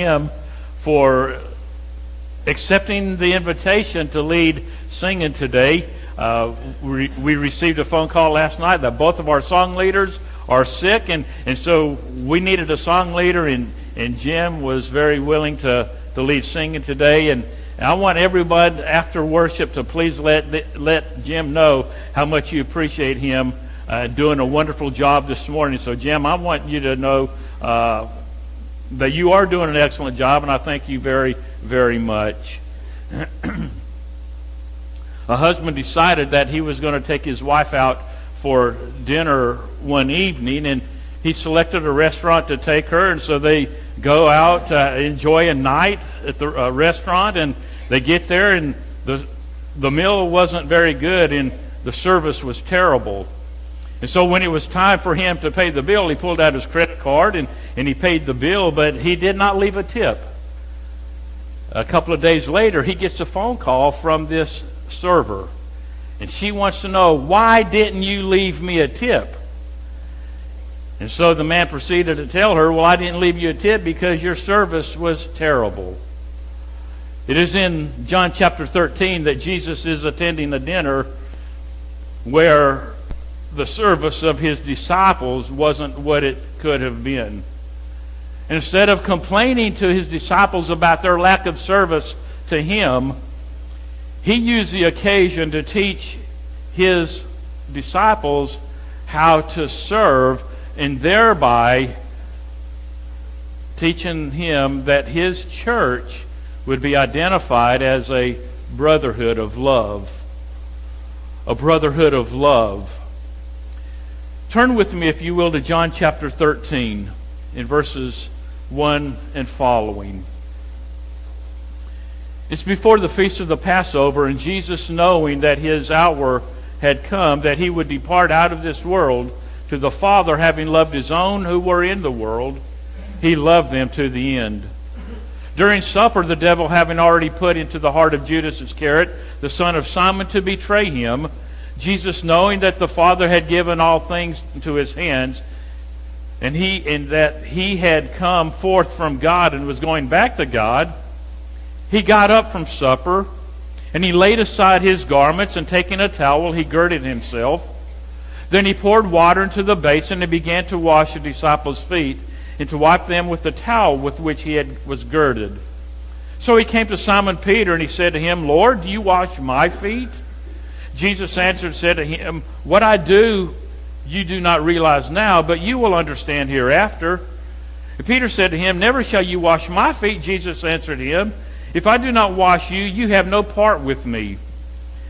him for accepting the invitation to lead singing today. We received a phone call last night that both of our song leaders are sick, and so we needed a song leader, and Jim was very willing to lead singing today. And I want everybody after worship to please let Jim know how much you appreciate him doing a wonderful job this morning. So Jim, I want you to know that you are doing an excellent job, and I thank you very, very much. A husband decided that he was going to take his wife out for dinner one evening, and he selected a restaurant to take her, and so they go out, enjoy a night at the restaurant, and they get there, and the meal wasn't very good, and the service was terrible. And so when it was time for him to pay the bill, he pulled out his credit card, and he paid the bill, but he did not leave a tip. A couple of days later, he gets a phone call from this server, and she wants to know, why didn't you leave me a tip? And so the man proceeded to tell her, well, I didn't leave you a tip because your service was terrible. It is in John chapter 13 that Jesus is attending a dinner where the service of his disciples wasn't what it could have been. Instead of complaining to his disciples about their lack of service to him, he used the occasion to teach his disciples how to serve, and thereby teaching him that his church would be identified as a brotherhood of love. A brotherhood of love. Turn with me, if you will, to John chapter 13 in verses 1 and following. It's before the feast of the Passover, and Jesus, knowing that his hour had come, that he would depart out of this world to the Father, having loved his own who were in the world, he loved them to the end. During supper, the devil having already put into the heart of Judas Iscariot, the son of Simon, to betray him, Jesus, knowing that the Father had given all things into his hands, and that he had come forth from God and was going back to God, he got up from supper, and he laid aside his garments, and taking a towel, he girded himself. Then he poured water into the basin and began to wash the disciples' feet, and to wipe them with the towel with which he was girded. So he came to Simon Peter, and he said to him, Lord, do you wash my feet? Jesus answered and said to him, what I do you do not realize now, but you will understand hereafter. And Peter said to him, never shall you wash my feet. Jesus answered him, if I do not wash you, you have no part with me.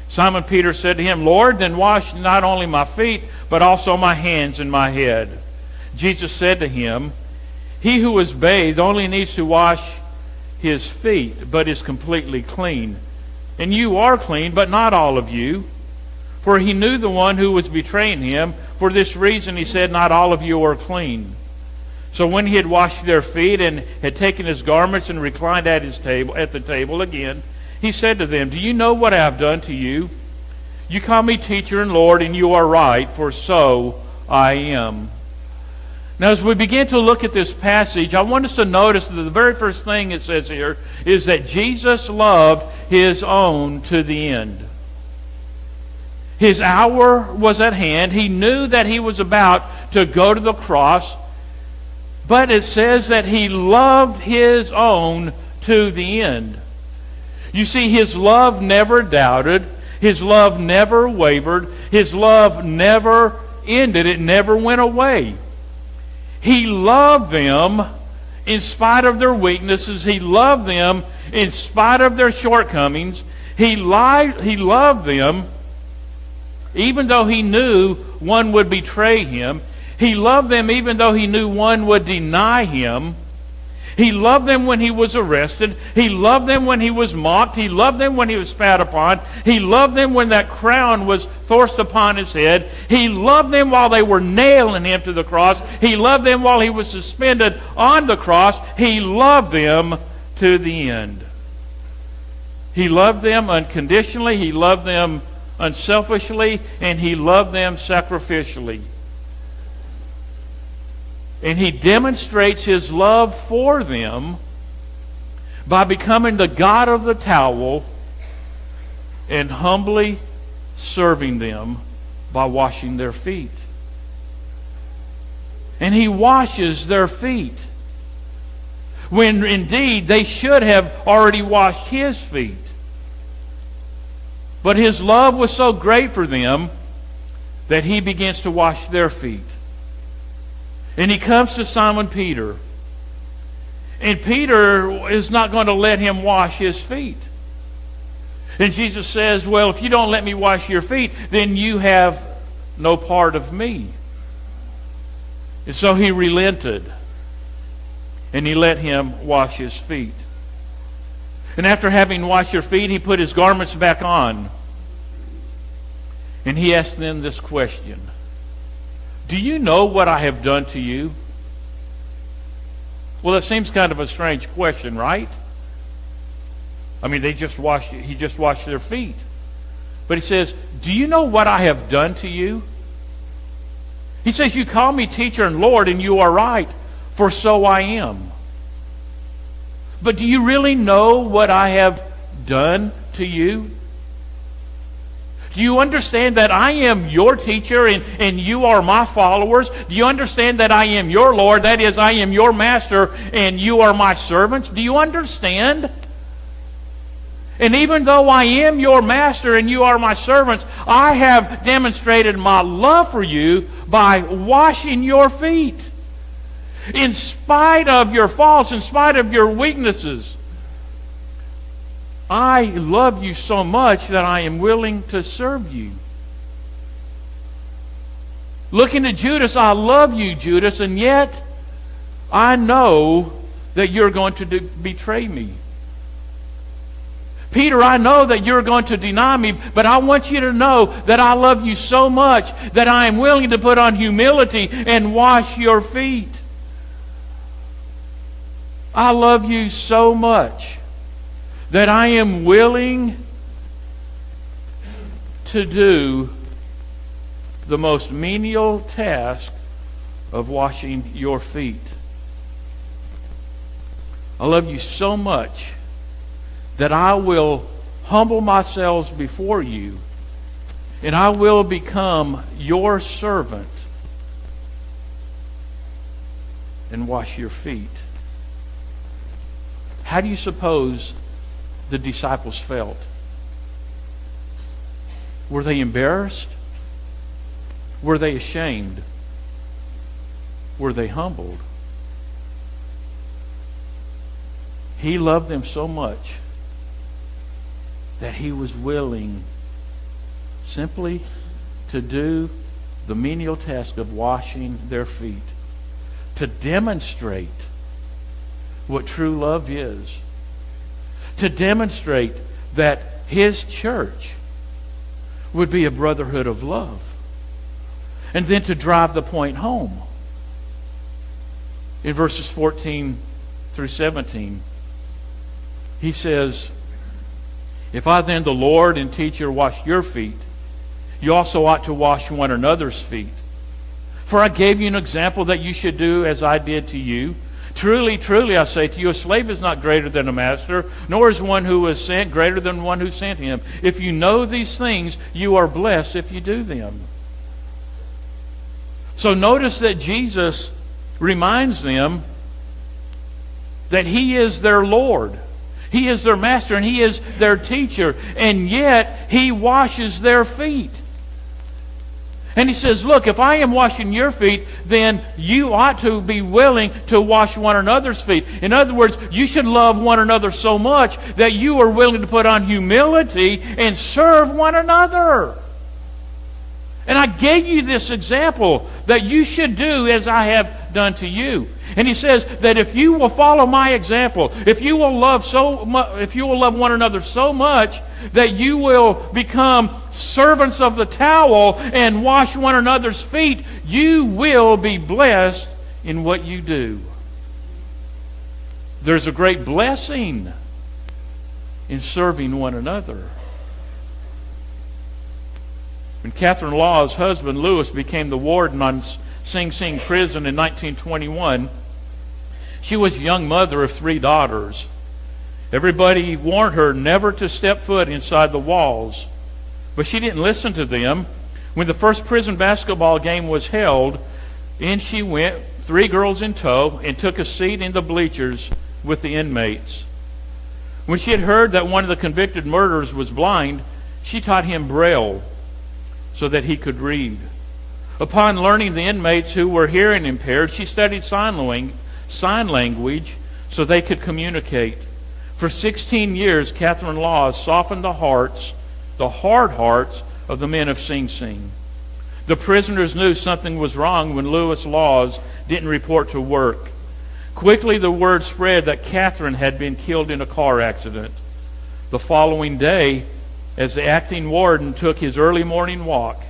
Simon Peter said to him, Lord, then wash not only my feet, but also my hands and my head. Jesus said to him, he who is bathed only needs to wash his feet, but is completely clean. And you are clean, but not all of you. For he knew the one who was betraying him. For this reason he said, not all of you are clean. So when he had washed their feet and had taken his garments and reclined at the table again, he said to them, do you know what I have done to you? You call me teacher and Lord, and you are right, for so I am. Now, as we begin to look at this passage, I want us to notice that the very first thing it says here is that Jesus loved his own to the end. His hour was at hand. He knew that he was about to go to the cross, but it says that he loved his own to the end. You see, his love never doubted. His love never wavered. His love never ended. It never went away. He loved them in spite of their weaknesses. He loved them in spite of their shortcomings. He loved them even though he knew one would betray him. He loved them even though he knew one would deny him. He loved them when he was arrested. He loved them when he was mocked. He loved them when he was spat upon. He loved them when that crown was forced upon his head. He loved them while they were nailing him to the cross. He loved them while he was suspended on the cross. He loved them to the end. He loved them unconditionally. He loved them unselfishly, and he loved them sacrificially. And he demonstrates his love for them by becoming the God of the towel and humbly serving them by washing their feet. And he washes their feet, when indeed they should have already washed his feet. But his love was so great for them that he begins to wash their feet. And he comes to Simon Peter. And Peter is not going to let him wash his feet. And Jesus says, well, if you don't let me wash your feet, then you have no part of me. And so he relented. And he let him wash his feet. And after having washed their feet, he put his garments back on. And he asked them this question. Do you know what I have done to you? Well, it seems kind of a strange question, right? I mean, he just washed their feet. But he says, do you know what I have done to you? He says, you call me teacher and Lord, and you are right, for so I am. But do you really know what I have done to you? Do you understand that I am your teacher and you are my followers? Do you understand that I am your Lord? That is, I am your master and you are my servants? Do you understand? And even though I am your master and you are my servants, I have demonstrated my love for you by washing your feet. In spite of your faults, in spite of your weaknesses, I love you so much that I am willing to serve you. Looking at Judas, I love you, Judas, and yet I know that you're going to betray me. Peter, I know that you're going to deny me, but I want you to know that I love you so much that I am willing to put on humility and wash your feet. I love you so much that I am willing to do the most menial task of washing your feet. I love you so much that I will humble myself before you and I will become your servant and wash your feet. How do you suppose the disciples felt? Were they embarrassed? Were they ashamed? Were they humbled? He loved them so much that he was willing simply to do the menial task of washing their feet, to demonstrate what true love is, to demonstrate that his church would be a brotherhood of love, and then to drive the point home. In verses 14 through 17, he says, if I then, the Lord and teacher, wash your feet, you also ought to wash one another's feet. For I gave you an example that you should do as I did to you. Truly, truly, I say to you, a slave is not greater than a master, nor is one who was sent greater than one who sent him. If you know these things, you are blessed if you do them. So notice that Jesus reminds them that he is their Lord. He is their master and he is their teacher. And yet he washes their feet. And he says, look, if I am washing your feet, then you ought to be willing to wash one another's feet. In other words, you should love one another so much that you are willing to put on humility and serve one another. And I gave you this example that you should do as I have done to you. And he says that if you will follow my example, if you will love one another so much that you will become servants of the towel and wash one another's feet, you will be blessed in what you do. There's a great blessing in serving one another. When Catherine Law's husband, Lewis, became the warden on Sing Sing prison in 1921, she was a young mother of 3 daughters. Everybody warned her never to step foot inside the walls, but she didn't listen to them. When the first prison basketball game was held, in she went, 3 girls in tow, and took a seat in the bleachers with the inmates. When she had heard that one of the convicted murderers was blind, she taught him Braille so that he could read. Upon learning the inmates who were hearing impaired, she studied sign language so they could communicate. For 16 years, Catherine Laws softened the hard hearts of the men of Sing Sing. The prisoners knew something was wrong when Louis Laws didn't report to work. Quickly the word spread that Catherine had been killed in a car accident. The following day, as the acting warden took his early morning walk,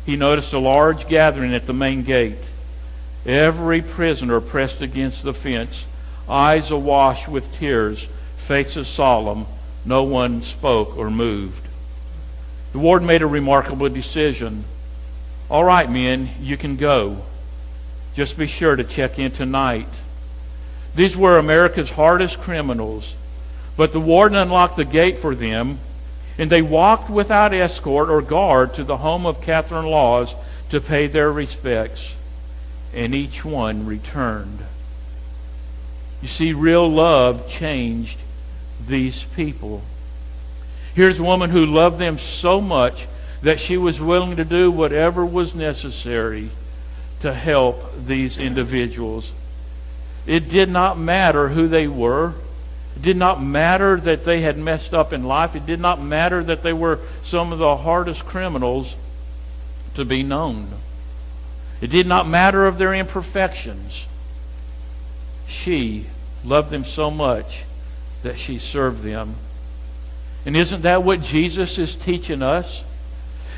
he noticed a large gathering at the main gate. Every prisoner pressed against the fence, eyes awash with tears, faces solemn. No one spoke or moved. The warden made a remarkable decision. All right, men, you can go. Just be sure to check in tonight. These were America's hardest criminals, but the warden unlocked the gate for them, and they walked without escort or guard to the home of Catherine Laws to pay their respects, and each one returned. You see, real love changed these people. Here's a woman who loved them so much that she was willing to do whatever was necessary to help these individuals. It did not matter who they were. It did not matter that they had messed up in life. It did not matter that they were some of the hardest criminals to be known. It did not matter of their imperfections. She loved them so much that she served them. And isn't that what Jesus is teaching us?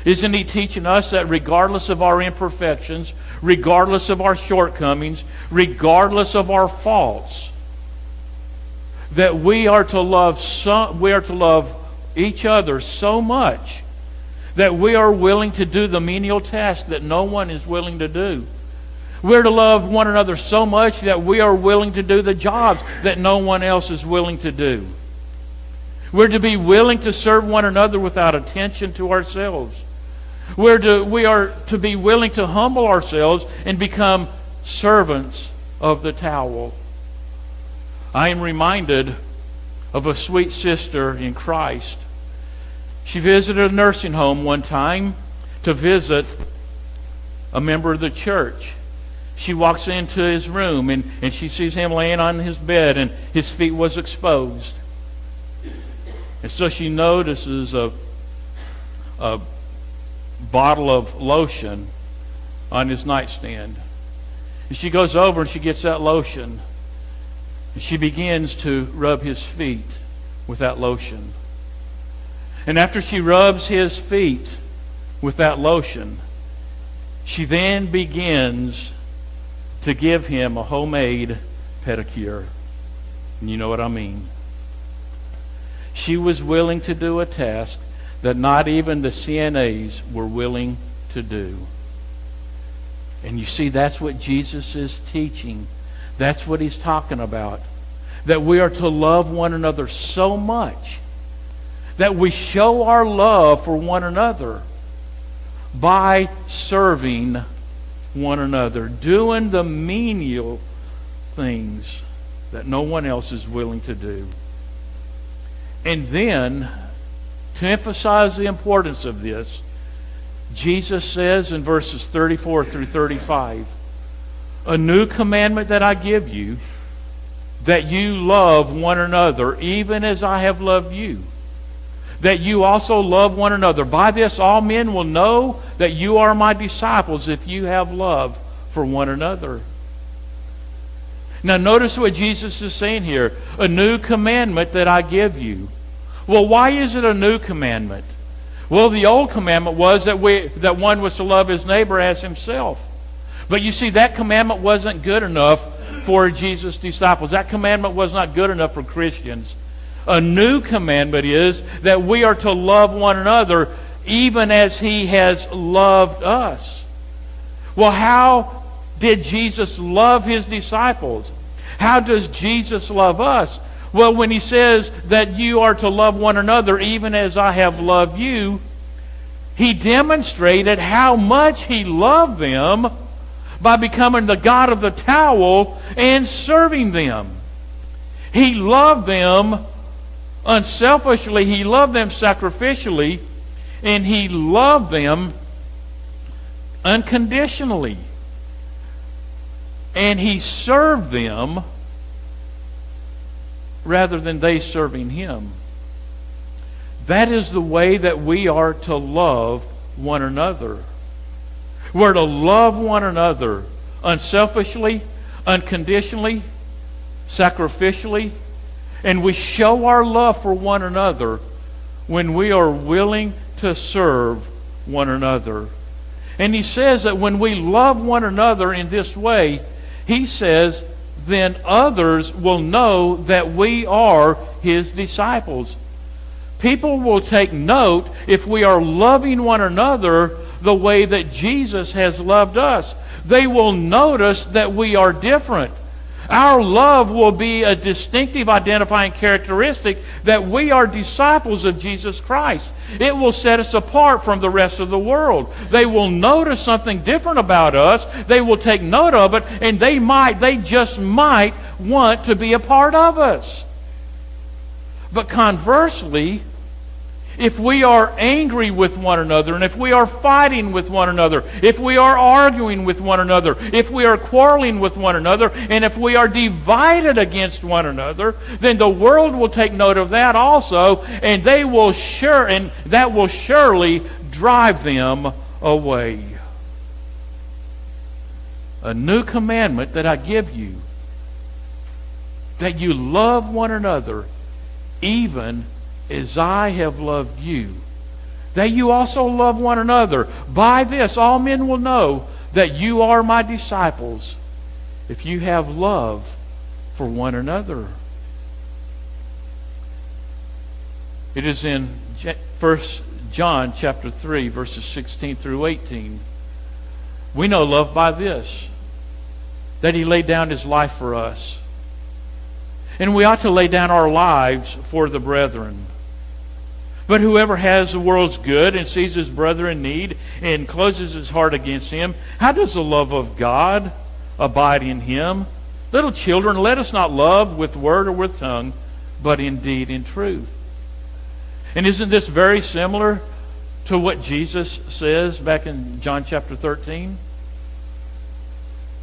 Isn't he teaching us that regardless of our imperfections, regardless of our shortcomings, regardless of our faults, that we are to love each other so much that we are willing to do the menial task that no one is willing to do. We're to love one another so much that we are willing to do the jobs that no one else is willing to do. We're to be willing to serve one another without attention to ourselves. We are to be willing to humble ourselves and become servants of the towel. I am reminded of a sweet sister in Christ. She visited a nursing home one time to visit a member of the church. She walks into his room and she sees him laying on his bed and his feet was exposed. And so she notices a bottle of lotion on his nightstand. And she goes over and she gets that lotion. And she begins to rub his feet with that lotion. And after she rubs his feet with that lotion, she then begins to give him a homemade pedicure. And you know what I mean. She was willing to do a task that not even the CNAs were willing to do. And you see, that's what Jesus is teaching. That's what he's talking about. That we are to love one another so much that we show our love for one another by serving one another, doing the menial things that no one else is willing to do. And then, to emphasize the importance of this, Jesus says in verses 34 through 35, "A new commandment that I give you, that you love one another, even as I have loved you, that you also love one another. By this all men will know that you are my disciples, if you have love for one another." Now notice what Jesus is saying here. A new commandment that I give you. Well, why is it a new commandment? Well, the old commandment was that one was to love his neighbor as himself. But you see, that commandment wasn't good enough for Jesus' disciples. That commandment was not good enough for Christians. A new commandment is that we are to love one another even as he has loved us. Well, how did Jesus love his disciples? How does Jesus love us? Well, when he says that you are to love one another even as I have loved you, he demonstrated how much he loved them by becoming the God of the towel and serving them. He loved them unselfishly. He loved them sacrificially. And he loved them unconditionally. And he served them rather than they serving him. That is the way that we are to love one another. We're to love one another unselfishly, unconditionally, sacrificially, and we show our love for one another when we are willing to serve one another. And he says that when we love one another in this way, he says, then others will know that we are his disciples. People will take note if we are loving one another the way that Jesus has loved us. They will notice that we are different. Our love will be a distinctive identifying characteristic that we are disciples of Jesus Christ. It will set us apart from the rest of the world. They will notice something different about us. They will take note of it, and they just might want to be a part of us. But conversely, if we are angry with one another, and if we are fighting with one another, if we are arguing with one another, if we are quarreling with one another, and if we are divided against one another, then the world will take note of that also, and that will surely drive them away. A new commandment that I give you, that you love one another, even as I have loved you, that you also love one another. By this all men will know that you are my disciples, if you have love for one another. It is in 1 John chapter 3, verses 16 through 18. We know love by this, that he laid down his life for us. And we ought to lay down our lives for the brethren. But whoever has the world's good and sees his brother in need and closes his heart against him, how does the love of God abide in him? Little children, let us not love with word or with tongue, but in deed and truth. And isn't this very similar to what Jesus says back in John chapter 13?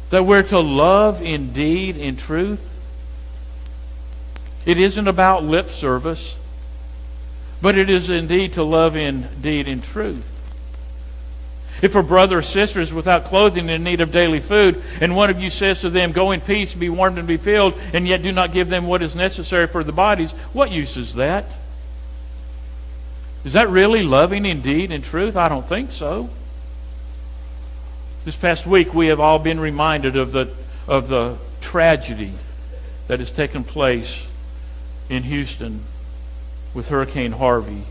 That we're to love in deed and truth. It isn't about lip service, but it is indeed to love in deed and truth. If a brother or sister is without clothing and in need of daily food, and one of you says to them, go in peace, be warmed and be filled, and yet do not give them what is necessary for the bodies, what use is that? Is that really loving in deed and truth? I don't think so. This past week we have all been reminded of the tragedy that has taken place in Houston with Hurricane Harvey.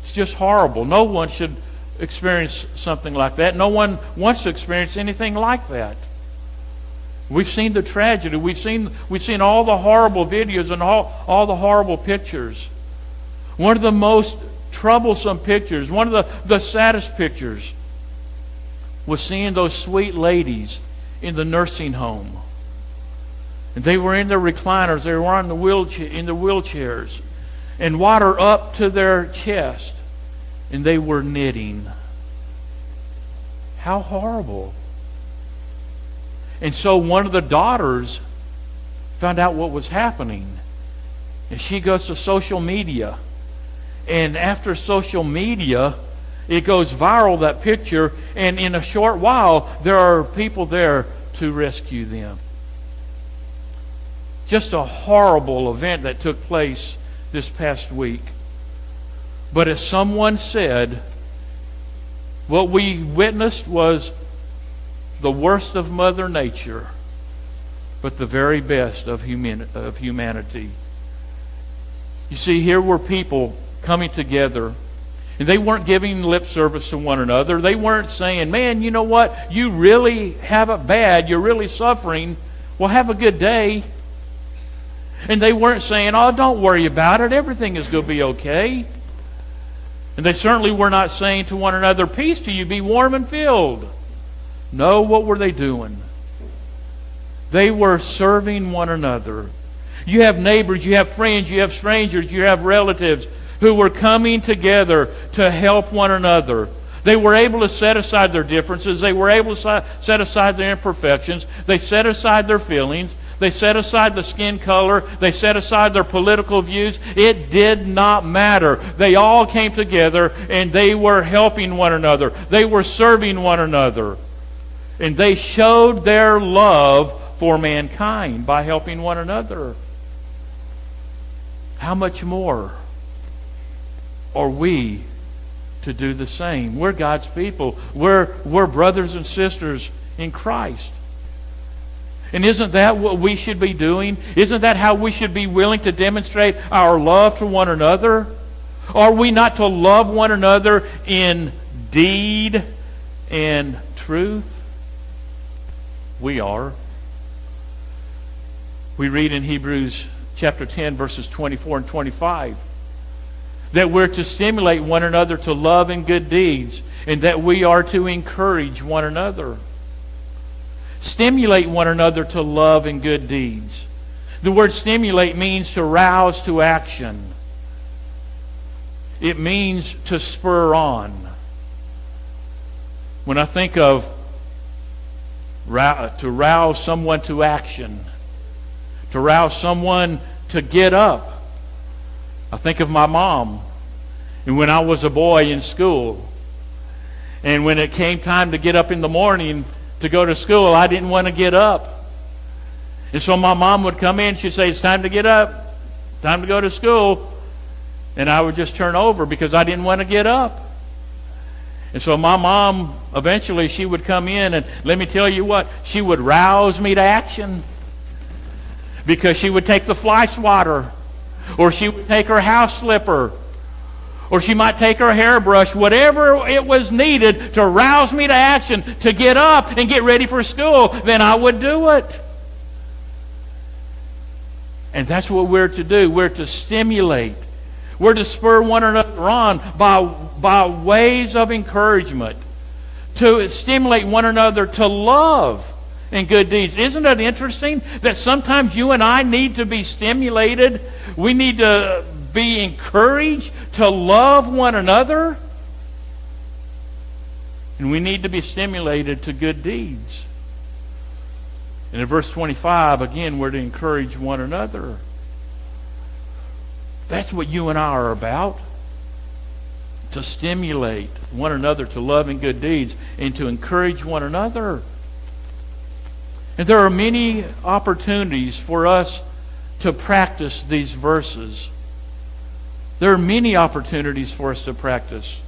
It's just horrible. No one should experience something like that. No one wants to experience anything like that. We've seen the tragedy. We've seen all the horrible videos and all the horrible pictures. One of the most troublesome pictures, one of the saddest pictures, was seeing those sweet ladies in the nursing home. And they were in their recliners. They were in the wheelchairs. And water up to their chest. And they were knitting. How horrible. And so one of the daughters found out what was happening. And she goes to social media. And after social media, it goes viral, that picture. And in a short while, there are people there to rescue them. Just a horrible event that took place this past week. But as someone said, what we witnessed was the worst of Mother Nature, but the very best of humanity. You see, here were people coming together, and they weren't giving lip service to one another. They weren't saying, man, you know what? You really have it bad. You're really suffering. Well, have a good day. And they weren't saying, oh, don't worry about it. Everything is going to be okay. And they certainly were not saying to one another, peace to you, be warm and filled. No, what were they doing? They were serving one another. You have neighbors, you have friends, you have strangers, you have relatives who were coming together to help one another. They were able to set aside their differences. They were able to set aside their imperfections. They set aside their feelings. They set aside the skin color. They set aside their political views. It did not matter. They all came together and they were helping one another. They were serving one another. And they showed their love for mankind by helping one another. How much more are we to do the same? We're God's people. We're brothers and sisters in Christ. And isn't that what we should be doing? Isn't that how we should be willing to demonstrate our love to one another? Are we not to love one another in deed and truth? We are. We read in Hebrews chapter 10, verses 24 and 25, that we're to stimulate one another to love and good deeds, and that we are to encourage one another. Stimulate one another to love and good deeds. The word stimulate means to rouse to action. It means to spur on. When I think of to rouse someone to action, to rouse someone to get up, I think of my mom. And when I was a boy in school, and when it came time to get up in the morning to go to school, I didn't want to get up. And so my mom would come in, she'd say, it's time to get up, time to go to school. And I would just turn over because I didn't want to get up. And so my mom, eventually, she would come in, and let me tell you what, she would rouse me to action. Because she would take the fly swatter, or she would take her house slipper, or she might take her hairbrush, whatever it was needed to rouse me to action, to get up and get ready for school, then I would do it. And that's what we're to do. We're to stimulate. We're to spur one another on by ways of encouragement, to stimulate one another to love and good deeds. Isn't it interesting that sometimes you and I need to be stimulated? We need to be encouraged to love one another. And we need to be stimulated to good deeds. And in verse 25, again, we're to encourage one another. That's what you and I are about. To stimulate one another to love and good deeds, and to encourage one another. And there are many opportunities for us to practice these verses. There are many opportunities for us to practice.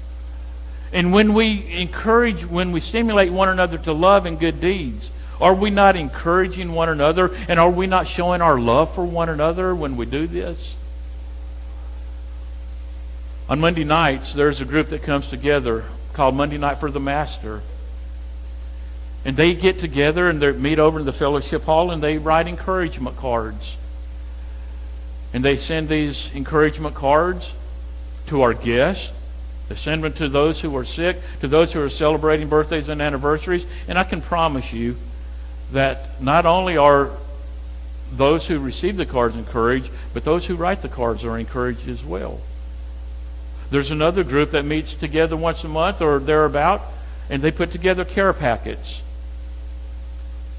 And when we stimulate one another to love and good deeds, are we not encouraging one another? And are we not showing our love for one another when we do this? On Monday nights, there's a group that comes together called Monday Night for the Master. And they get together and they meet over in the fellowship hall and they write encouragement cards. And they send these encouragement cards to our guests. They send them to those who are sick, to those who are celebrating birthdays and anniversaries. And I can promise you that not only are those who receive the cards encouraged, but those who write the cards are encouraged as well. There's another group that meets together once a month or thereabout, and they put together care packets.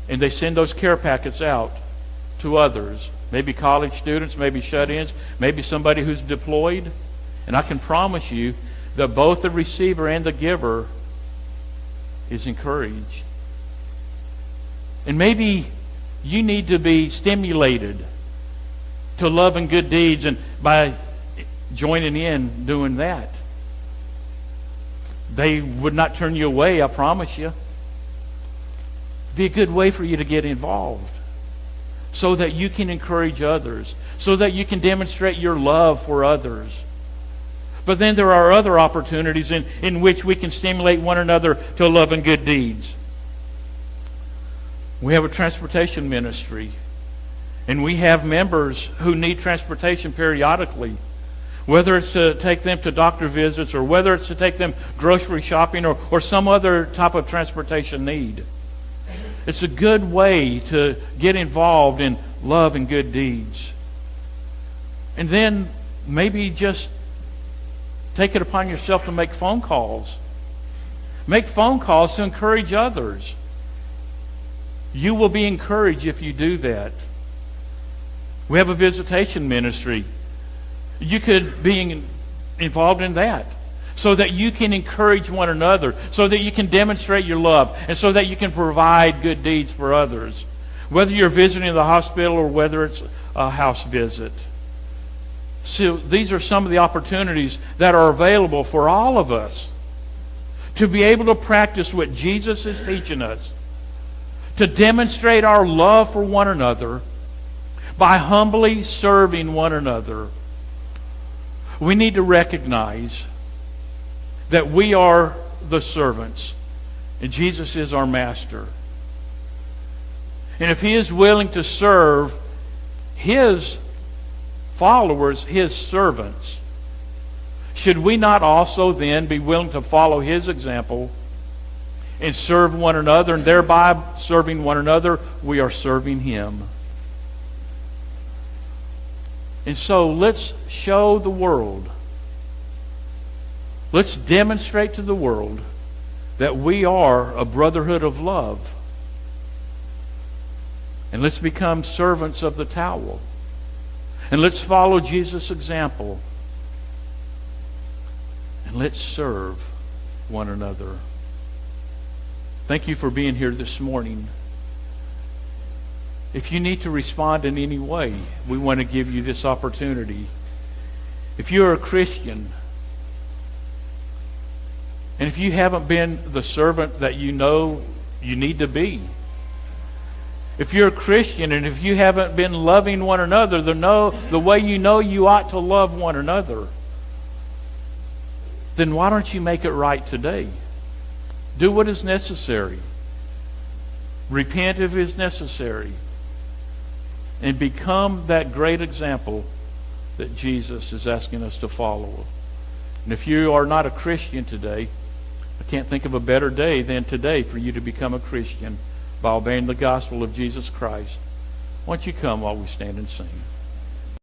And they send those care packets out to others. Maybe college students, maybe shut-ins, maybe somebody who's deployed. And I can promise you that both the receiver and the giver is encouraged. And maybe you need to be stimulated to love and good deeds, and by joining in doing that, they would not turn you away, I promise you. It'd be a good way for you to get involved so that you can encourage others, so that you can demonstrate your love for others. But then there are other opportunities in which we can stimulate one another to love and good deeds. We have a transportation ministry. And we have members who need transportation periodically, whether it's to take them to doctor visits or whether it's to take them grocery shopping or some other type of transportation need. It's a good way to get involved in love and good deeds. And then maybe just take it upon yourself to make phone calls. Make phone calls to encourage others. You will be encouraged if you do that. We have a visitation ministry. You could be involved in that so that you can encourage one another, so that you can demonstrate your love, and so that you can provide good deeds for others, whether you're visiting the hospital or whether it's a house visit. So these are some of the opportunities that are available for all of us to be able to practice what Jesus is teaching us, to demonstrate our love for one another by humbly serving one another. We need to recognize that we are the servants and Jesus is our master. And if he is willing to serve his followers, his servants, should we not also then be willing to follow his example and serve one another? And thereby serving one another, we are serving him. And so let's show the world, let's demonstrate to the world that we are a brotherhood of love. And let's become servants of the towel. And let's follow Jesus' example. And let's serve one another. Thank you for being here this morning. If you need to respond in any way, we want to give you this opportunity. If you're a Christian, and if you haven't been the servant that you know you need to be, if you're a Christian and if you haven't been loving one another the way you know you ought to love one another, then why don't you make it right today? Do what is necessary. Repent if it is necessary. And become that great example that Jesus is asking us to follow. And if you are not a Christian today, I can't think of a better day than today for you to become a Christian by obeying the gospel of Jesus Christ. Why don't you come while we stand and sing?